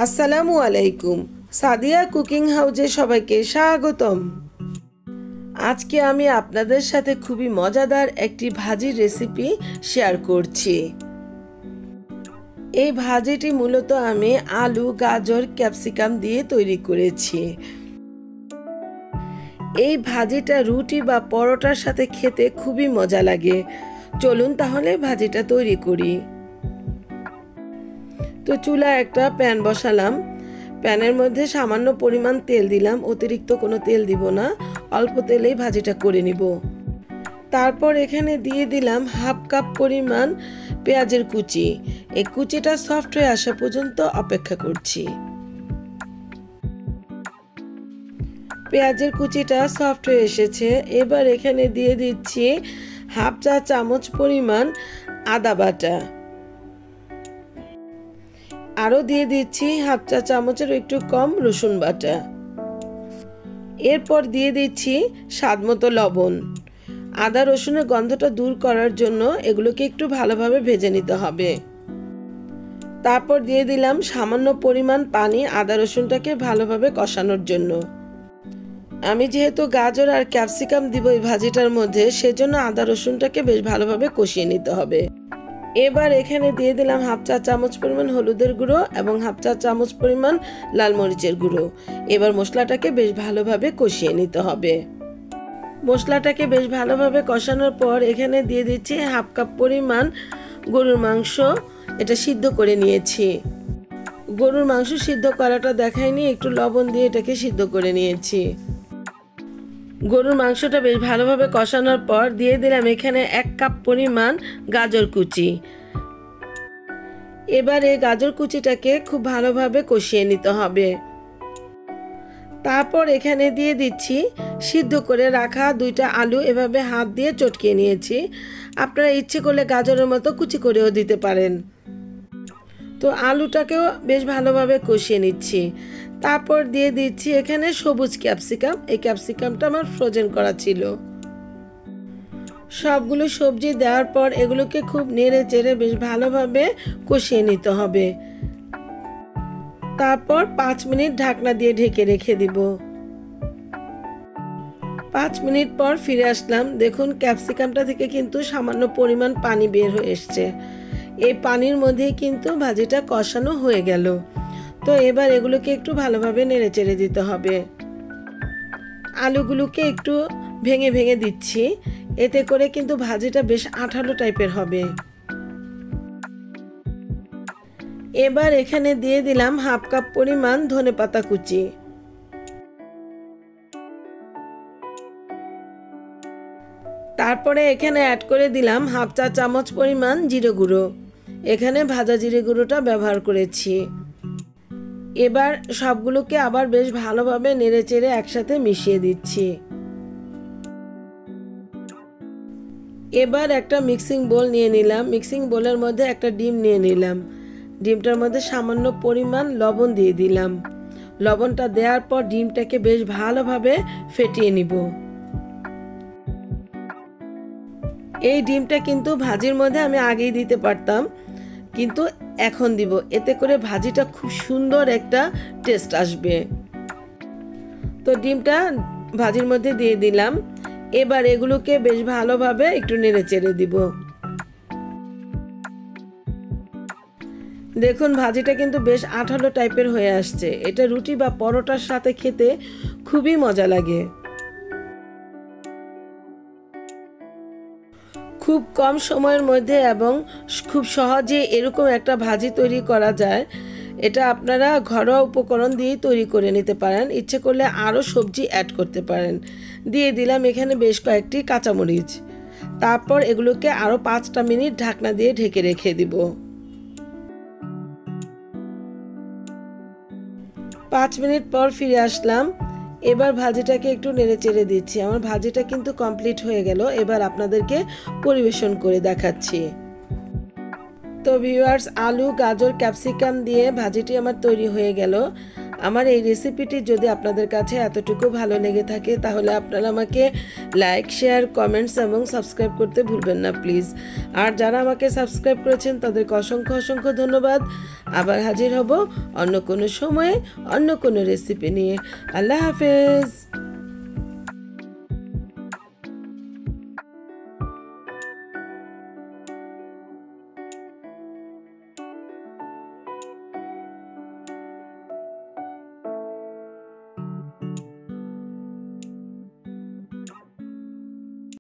আসসালামু আলাইকুম। সাদিয়া কুকিং হাউজে সবাইকে স্বাগতম। আজকে আমি আপনাদের সাথে খুবই মজাদার একটি ভাজির রেসিপি শেয়ার করছি। এই ভাজিটি মূলত আমি আলু, গাজর, ক্যাপসিকাম দিয়ে তৈরি করেছি। এই ভাজিটা রুটি বা পরোটার সাথে খেতে খুবই মজা লাগে। চলুন তাহলে ভাজিটা তৈরি করি। তো চুলায় একটা প্যান বসালাম। প্যানের মধ্যে সামান্য পরিমাণ তেল দিলাম, অতিরিক্ত কোনো তেল দিব না, অল্প তেলেই ভাজিটা করে নিব। তারপর এখানে দিয়ে দিলাম হাফ কাপ পরিমাণ পেঁয়াজের কুচি। এই কুচিটা সফট হয়ে আসা পর্যন্ত অপেক্ষা করছি। পেঁয়াজের কুচিটা সফট হয়ে এসেছে। এবার এখানে দিয়ে দিচ্ছি হাফ চা চামচ পরিমাণ আদা বাটা। আরও দিয়ে দিচ্ছি হাফ চা চামচের একটু কম রসুন বাটা। এরপর দিয়ে দিচ্ছি স্বাদমতো লবণ। আদা রসুনের গন্ধটা দূর করার জন্য এগুলোকে একটু ভালোভাবে ভেজে নিতে হবে। তারপর দিয়ে দিলাম সামান্য পরিমাণ পানি আদা রসুনটাকে ভালোভাবে কষানোর জন্য। আমি যেহেতু গাজর আর ক্যাপসিকাম দিব এই ভাজিটার মধ্যে, সেজন্য আদা রসুনটাকে বেশ ভালোভাবে কষিয়ে নিতে হবে। এবার এখানে দিয়ে দিলাম হাফ চা চামচ পরিমাণ হলুদের গুঁড়ো এবং হাফ চা চামচ পরিমাণ লাল মরিচের গুঁড়ো। এবার মশলাটাকে বেশ ভালোভাবে কষিয়ে নিতে হবে। মশলাটাকে বেশ ভালোভাবে কষানোর পর এখানে দিয়ে দিচ্ছি হাফ কাপ পরিমাণ গরুর মাংস। এটা সিদ্ধ করে নিয়েছি। গরুর মাংস সিদ্ধ করাটা দেখাইনি, একটু লবণ দিয়ে এটাকে সিদ্ধ করে নিয়েছি। গরুর মাংসটা বেশ ভালোভাবে কষানোর পর দিয়ে দিলাম এখানে 1 কাপ পরিমাণ গাজর কুচি। এবার এই গাজর কুচিটাকে খুব ভালোভাবে কষিয়ে নিতে হবে। তারপর এখানে দিয়ে দিচ্ছি সিদ্ধ করে রাখা 2টা আলু, এভাবে হাত দিয়ে চটকিয়ে নিয়েছি। আপনারা ইচ্ছে করলে গাজরের মতো কুচি করেও দিতে পারেন। তো আলুটাকেও বেশ ভালোভাবে কষিয়ে নিচ্ছি। তারপর দিয়ে দিচ্ছি এখানে সবুজ ক্যাপসিকাম। এই ক্যাপসিকামটা আমার ফ্রোজেন করা ছিল। সবগুলো সবজি দেওয়ার পর এগুলোকে খুব নেড়ে চেড়ে বেশ ভালোভাবে কষিয়ে নিতে হবে। তারপর 5 মিনিট ঢাকনা দিয়ে ঢেকে রেখে দিব। 5 মিনিট পর ফিরে আসলাম। দেখুন ক্যাপসিকামটা থেকে কিন্তু সামান্য পরিমাণ পানি বের হয়ে এসছে। এই পানির মধ্যেই কিন্তু ভাজিটা কষানো হয়ে গেল। তো এবার এগুলোকে একটু ভালোভাবে নেড়ে চেড়ে দিতে হবে। আলুগুলোকে একটু ভেঙে ভেঙে দিচ্ছি, এতে করে কিন্তু ভাজিটা বেশ আঠালো টাইপের হবে। এবার এখানে দিয়ে দিলাম হাফ কাপ পরিমাণ ধনেপাতা কুচি। তারপরে এখানে অ্যাড করে দিলাম হাফ চা চামচ পরিমাণ জিরে গুঁড়ো। এখানে ভাজা জিরে গুঁড়োটা ব্যবহার করেছি। এবার সবগুলোকে আবার বেশ ভালোভাবে নেড়ে চেড়ে একসাথে মিশিয়ে দিচ্ছি। এবার একটা মিক্সিং বোল নিয়ে নিলাম। মিক্সিং বোলের মধ্যে একটা ডিম নিয়ে নিলাম। ডিমটার মধ্যে সামান্য পরিমাণ লবণ দিয়ে দিলাম। লবণটা দেওয়ার পর ডিমটাকে বেশ ভালোভাবে ফেটিয়ে নিব। এই ডিমটা কিন্তু ভাজির মধ্যে আমি আগেই দিতে পারতাম, কিন্তু এখন দিব, এতে করে ভাজিটা খুব সুন্দর একটা টেস্ট আসবে। তো ডিমটা ভাজির মধ্যে দিয়ে দিলাম। এবার এগুলোকে বেশ ভালোভাবে একটু নেড়ে চেড়ে দিব। দেখুন ভাজিটা কিন্তু বেশ আঠালো টাইপের হয়ে আসছে। এটা রুটি বা পরোটার সাথে খেতে খুবই মজা লাগে। খুব কম সময়ের মধ্যে এবং খুব সহজে এরকম একটা ভাজি তৈরি করা যায়। এটা আপনারা ঘরোয়া উপকরণ দিয়েই তৈরি করে নিতে পারেন। ইচ্ছে করলে আরও সবজি অ্যাড করতে পারেন। দিয়ে দিলাম এখানে বেশ কয়েকটি কাঁচামরিচ। তারপর এগুলোকে আরও 5টা মিনিট ঢাকনা দিয়ে ঢেকে রেখে দিব। 5 মিনিট পর ফিরে আসলাম। এবার ভাজিটাকে একটু নেড়ে চেড়ে দিচ্ছি। আমার ভাজিটা কিন্তু কমপ্লিট হয়ে গেল। এবার আপনাদেরকে পরিবেশন করে দেখাচ্ছি। তো ভিউয়ার্স, আলু, গাজর, ক্যাপসিকাম দিয়ে ভাজিটি আমার তৈরি হয়ে গেল। আমার এই রেসিপিটি যদি আপনাদের কাছে এতটুকু ভালো লেগে থাকে তাহলে আপনারা আমাকে লাইক, শেয়ার, কমেন্টস এবং সাবস্ক্রাইব করতে ভুলবেন না প্লিজ। আর যারা আমাকে সাবস্ক্রাইব করেছেন তাদেরকে অসংখ্য অসংখ্য ধন্যবাদ। আবার হাজির হব অন্য কোনো সময়ে অন্য কোনো রেসিপি নিয়ে। আল্লাহ হাফেজ।